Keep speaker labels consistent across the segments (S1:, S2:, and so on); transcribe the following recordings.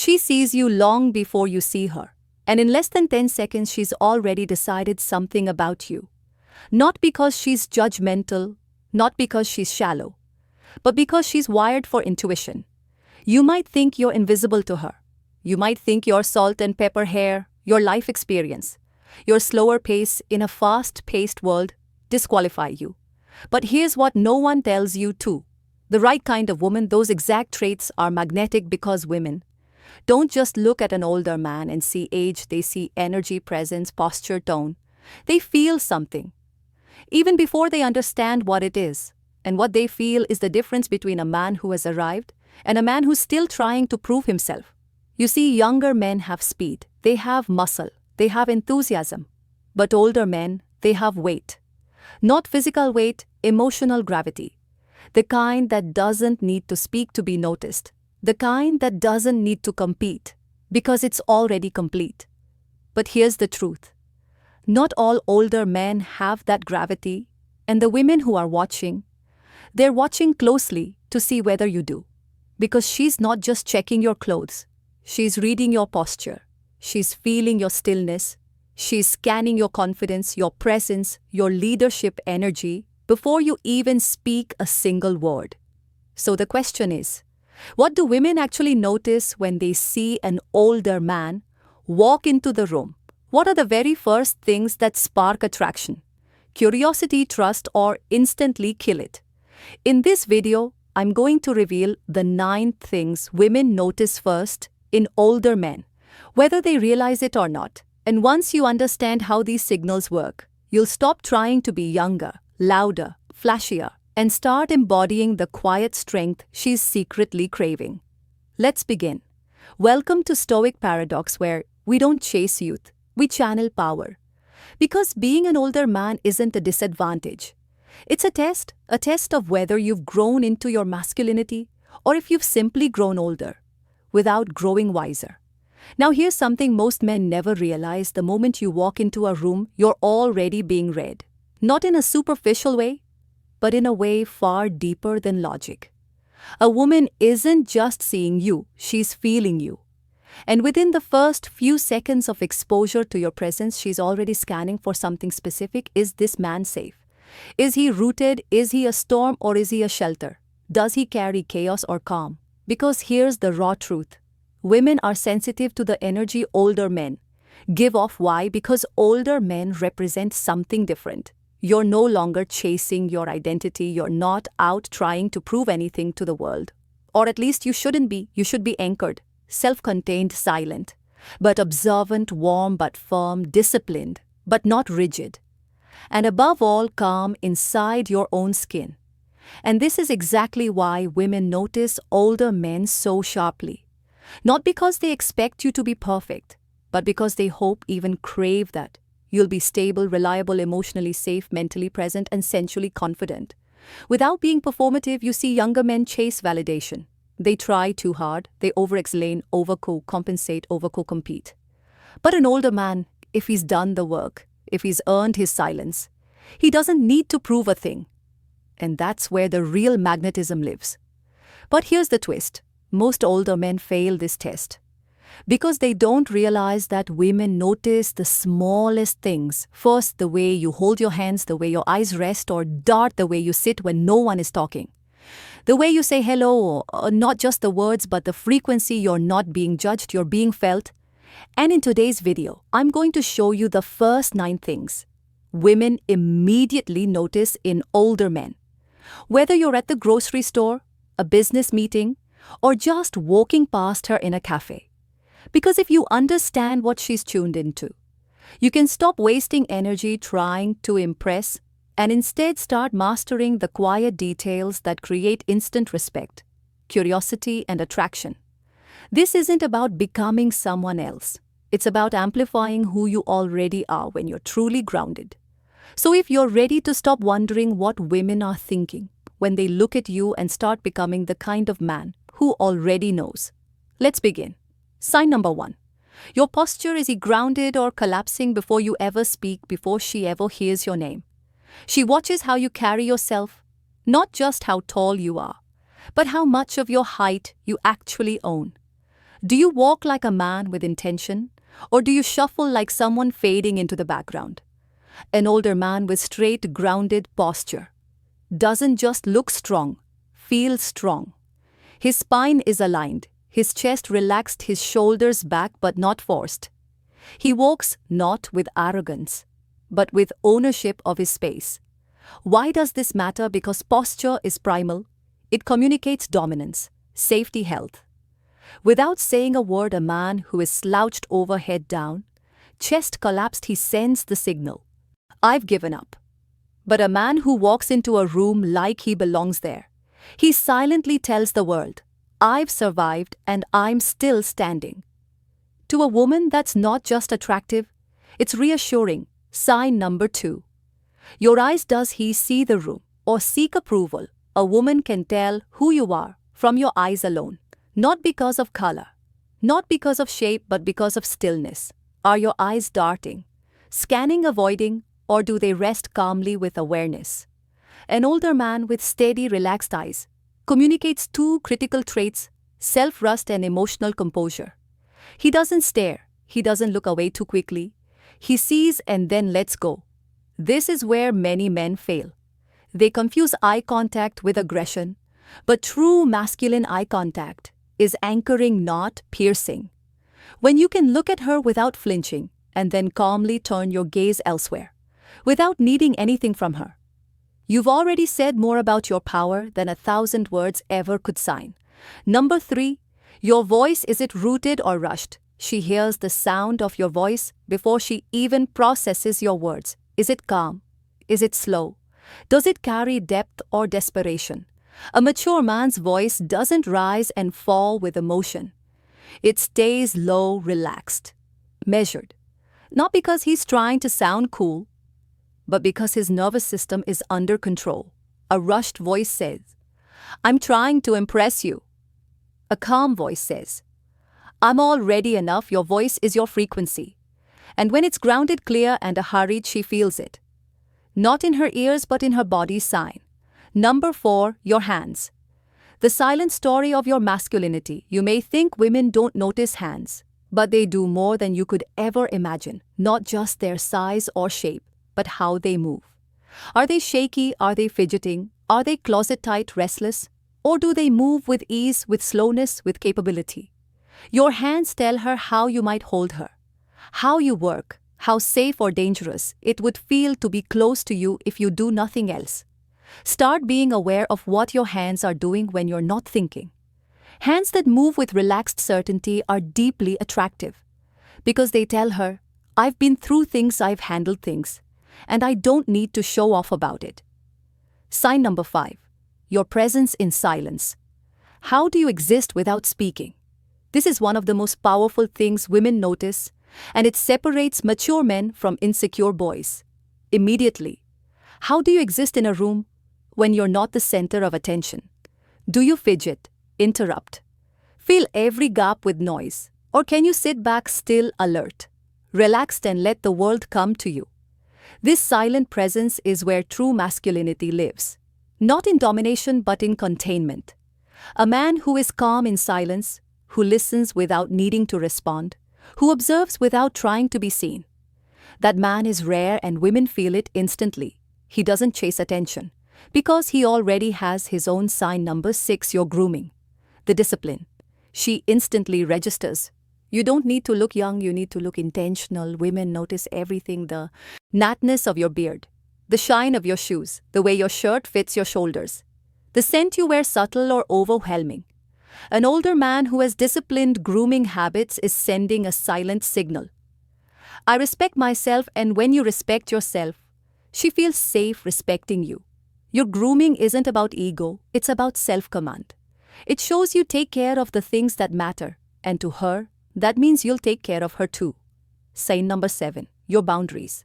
S1: She sees you long before you see her, and in less than 10 seconds she's already decided something about you. Not because she's judgmental, not because she's shallow, but because she's wired for intuition. You might think you're invisible to her. You might think your salt and pepper hair, your life experience, your slower pace in a fast-paced world disqualify you. But here's what no one tells you too. The right kind of woman, those exact traits are magnetic because women don't just look at an older man and see age, they see energy, presence, posture, tone. They feel something, even before they understand what it is. And what they feel is the difference between a man who has arrived and a man who's still trying to prove himself. You see, younger men have speed, they have muscle, they have enthusiasm. But older men, they have weight. Not physical weight, emotional gravity. The kind that doesn't need to speak to be noticed. The kind that doesn't need to compete, because it's already complete. But here's the truth. Not all older men have that gravity, and the women who are watching, they're watching closely to see whether you do. Because she's not just checking your clothes. She's reading your posture. She's feeling your stillness. She's scanning your confidence, your presence, your leadership energy before you even speak a single word. So the question is, what do women actually notice when they see an older man walk into the room? What are the very first things that spark attraction? Curiosity, trust, or instantly kill it? In this video, I'm going to reveal the 9 things women notice first in older men, whether they realize it or not. And once you understand how these signals work, you'll stop trying to be younger, louder, flashier, and start embodying the quiet strength she's secretly craving. Let's begin. Welcome to Stoic Paradox, where we don't chase youth, we channel power. Because being an older man isn't a disadvantage. It's a test of whether you've grown into your masculinity or if you've simply grown older, without growing wiser. Now here's something most men never realize. The moment you walk into a room, you're already being read. Not in a superficial way, but in a way far deeper than logic. A woman isn't just seeing you, she's feeling you. And within the first few seconds of exposure to your presence, she's already scanning for something specific. Is this man safe? Is he rooted? Is he a storm or is he a shelter? Does he carry chaos or calm? Because here's the raw truth. Women are sensitive to the energy older men give off. Why? Because older men represent something different. You're no longer chasing your identity. You're not out trying to prove anything to the world. Or at least you shouldn't be. You should be anchored, self-contained, silent, but observant, warm but firm, disciplined, but not rigid. And above all, calm inside your own skin. And this is exactly why women notice older men so sharply. Not because they expect you to be perfect, but because they hope, even crave that. You'll be stable, reliable, emotionally safe, mentally present, and sensually confident. Without being performative, you see younger men chase validation. They try too hard, they over-explain, over-compensate, over-compete. But an older man, if he's done the work, if he's earned his silence, he doesn't need to prove a thing. And that's where the real magnetism lives. But here's the twist. Most older men fail this test. Because they don't realize that women notice the smallest things. First, the way you hold your hands, the way your eyes rest or dart, the way you sit when no one is talking. The way you say hello, not just the words, but the frequency. You're not being judged, you're being felt. And in today's video, I'm going to show you the first 9 things women immediately notice in older men. Whether you're at the grocery store, a business meeting, or just walking past her in a cafe. Because if you understand what she's tuned into, you can stop wasting energy trying to impress and instead start mastering the quiet details that create instant respect, curiosity, and attraction. This isn't about becoming someone else. It's about amplifying who you already are when you're truly grounded. So if you're ready to stop wondering what women are thinking when they look at you and start becoming the kind of man who already knows, let's begin. Sign number 1. Your posture. Is he grounded or collapsing before you ever speak, before she ever hears your name? She watches how you carry yourself, not just how tall you are, but how much of your height you actually own. Do you walk like a man with intention, or do you shuffle like someone fading into the background? An older man with straight, grounded posture doesn't just look strong, feels strong. His spine is aligned, his chest relaxed, his shoulders back but not forced. He walks not with arrogance, but with ownership of his space. Why does this matter? Because posture is primal. It communicates dominance, safety, health. Without saying a word, a man who is slouched over, head down, chest collapsed, he sends the signal. I've given up. But a man who walks into a room like he belongs there, he silently tells the world, I've survived and I'm still standing. To a woman, that's not just attractive, it's reassuring. Sign number 2. Your eyes. Does he see the room or seek approval? A woman can tell who you are from your eyes alone. Not because of color, not because of shape, but because of stillness. Are your eyes darting, scanning, avoiding, or do they rest calmly with awareness? An older man with steady, relaxed eyes communicates 2 critical traits: self-trust and emotional composure. He doesn't stare, he doesn't look away too quickly. He sees and then lets go. This is where many men fail. They confuse eye contact with aggression, but true masculine eye contact is anchoring, not piercing. When you can look at her without flinching and then calmly turn your gaze elsewhere, without needing anything from her, you've already said more about your power than 1,000 words ever could sign. Number 3, your voice. Is it rooted or rushed? She hears the sound of your voice before she even processes your words. Is it calm? Is it slow? Does it carry depth or desperation? A mature man's voice doesn't rise and fall with emotion. It stays low, relaxed, measured. Not because he's trying to sound cool, but because his nervous system is under control. A rushed voice says, I'm trying to impress you. A calm voice says, I'm already enough. Your voice is your frequency. And when it's grounded, clear, and hurried, she feels it. Not in her ears, but in her body's sign. Number 4, your hands. The silent story of your masculinity. You may think women don't notice hands, but they do more than you could ever imagine. Not just their size or shape, but how they move. Are they shaky? Are they fidgeting? Are they closet-tight, restless? Or do they move with ease, with slowness, with capability? Your hands tell her how you might hold her, how you work, how safe or dangerous it would feel to be close to you if you do nothing else. Start being aware of what your hands are doing when you're not thinking. Hands that move with relaxed certainty are deeply attractive because they tell her, I've been through things, I've handled things, and I don't need to show off about it. Sign number 5, your presence in silence. How do you exist without speaking? This is one of the most powerful things women notice, and it separates mature men from insecure boys. Immediately. How do you exist in a room when you're not the center of attention? Do you fidget, interrupt, fill every gap with noise? Or can you sit back still, alert, relaxed, and let the world come to you? This silent presence is where true masculinity lives. Not in domination, but in containment. A man who is calm in silence, who listens without needing to respond, who observes without trying to be seen. That man is rare and women feel it instantly. He doesn't chase attention because he already has his own sign. Number 6, your grooming. The discipline. She instantly registers. You don't need to look young, you need to look intentional. Women notice everything: the natness of your beard, the shine of your shoes, the way your shirt fits your shoulders, the scent you wear, subtle or overwhelming. An older man who has disciplined grooming habits is sending a silent signal. I respect myself, and when you respect yourself, she feels safe respecting you. Your grooming isn't about ego, it's about self-command. It shows you take care of the things that matter, and to her, that means you'll take care of her too. Sign number 7, your boundaries.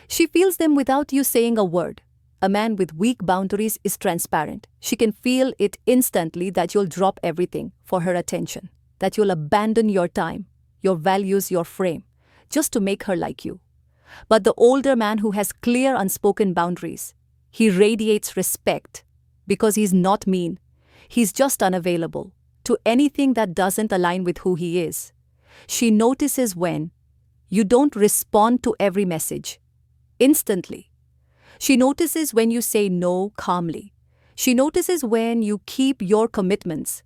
S1: She feels them without you saying a word. A man with weak boundaries is transparent. She can feel it instantly that you'll drop everything for her attention, that you'll abandon your time, your values, your frame, just to make her like you. But the older man who has clear, unspoken boundaries, he radiates respect because he's not mean. He's just unavailable. to anything that doesn't align with who he is. She notices when you don't respond to every message instantly. She notices when you say no calmly. She notices when you keep your commitments,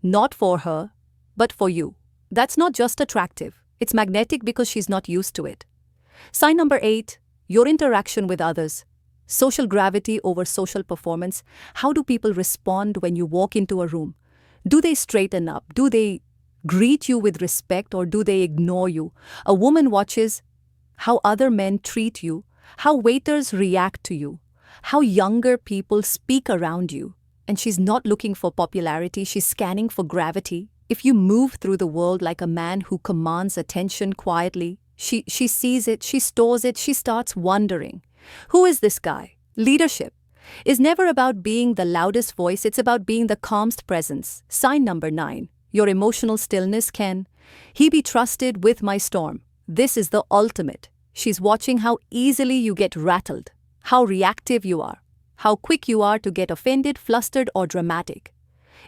S1: not for her, but for you. That's not just attractive, it's magnetic because she's not used to it. Sign number 8, your interaction with others. Social gravity over social performance. How do people respond when you walk into a room? Do they straighten up? Do they greet you with respect, or do they ignore you? A woman watches how other men treat you, how waiters react to you, how younger people speak around you. And she's not looking for popularity, she's scanning for gravity. If you move through the world like a man who commands attention quietly, she sees it, she stores it, she starts wondering, who is this guy? Leadership is never about being the loudest voice, it's about being the calmest presence. Sign number 9, your emotional stillness. Can he be trusted with my storm? This is the ultimate. She's watching how easily you get rattled, how reactive you are, how quick you are to get offended, flustered, or dramatic.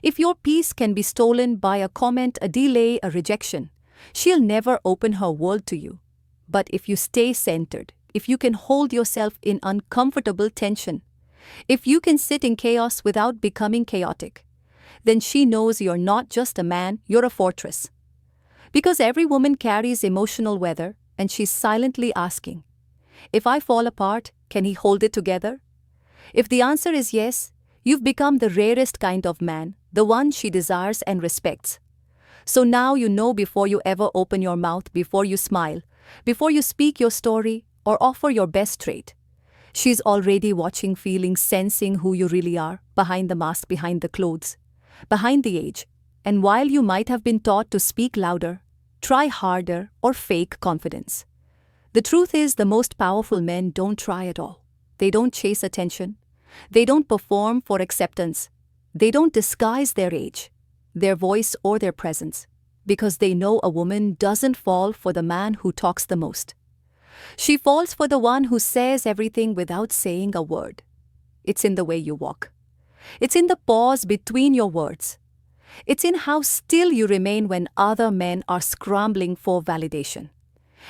S1: If your peace can be stolen by a comment, a delay, a rejection, she'll never open her world to you. But if you stay centered, if you can hold yourself in uncomfortable tension, if you can sit in chaos without becoming chaotic, then she knows you're not just a man, you're a fortress. Because every woman carries emotional weather, and she's silently asking, if I fall apart, can he hold it together? If the answer is yes, you've become the rarest kind of man, the one she desires and respects. So now you know, before you ever open your mouth, before you smile, before you speak your story or offer your best trait, she's already watching, feeling, sensing who you really are, behind the mask, behind the clothes, behind the age. And while you might have been taught to speak louder, try harder, or fake confidence, the truth is the most powerful men don't try at all. They don't chase attention. They don't perform for acceptance. They don't disguise their age, their voice, or their presence, because they know a woman doesn't fall for the man who talks the most. She falls for the one who says everything without saying a word. It's in the way you walk. It's in the pause between your words. It's in how still you remain when other men are scrambling for validation.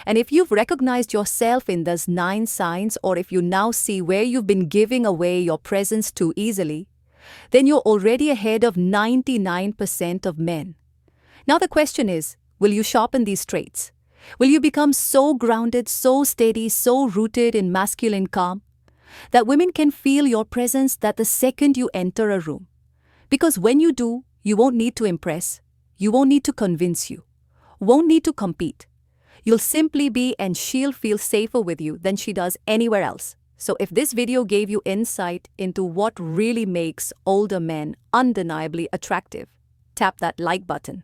S1: And if you've recognized yourself in those 9 signs, or if you now see where you've been giving away your presence too easily, then you're already ahead of 99% of men. Now the question is, will you sharpen these traits? Will you become so grounded, so steady, so rooted in masculine calm, that women can feel your presence that the second you enter a room? Because when you do, you won't need to impress, you won't need to convince you, won't need to compete. You'll simply be, and she'll feel safer with you than she does anywhere else. So if this video gave you insight into what really makes older men undeniably attractive, tap that like button.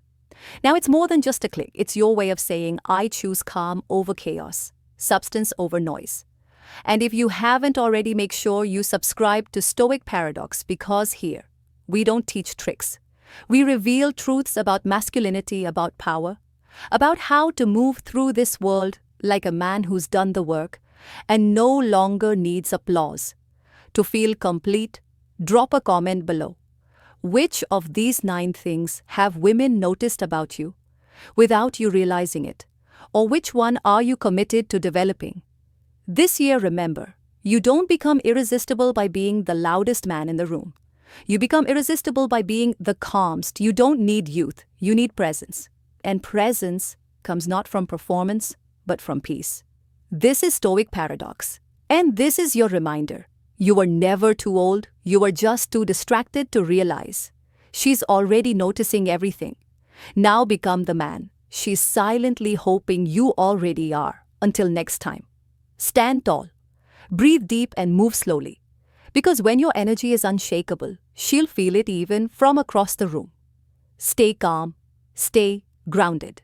S1: Now it's more than just a click, it's your way of saying, I choose calm over chaos, substance over noise. And if you haven't already, make sure you subscribe to Stoic Paradox, because here, we don't teach tricks. We reveal truths about masculinity, about power, about how to move through this world like a man who's done the work and no longer needs applause. To feel complete, drop a comment below. Which of these 9 things have women noticed about you without you realizing it? Or which one are you committed to developing? This year, remember, you don't become irresistible by being the loudest man in the room. You become irresistible by being the calmest. You don't need youth, you need presence. And presence comes not from performance, but from peace. This is Stoic Paradox. And this is your reminder. You are never too old, you are just too distracted to realize. She's already noticing everything. Now become the man she's silently hoping you already are. Until next time, stand tall, breathe deep, and move slowly. Because when your energy is unshakable, she'll feel it even from across the room. Stay calm, stay grounded.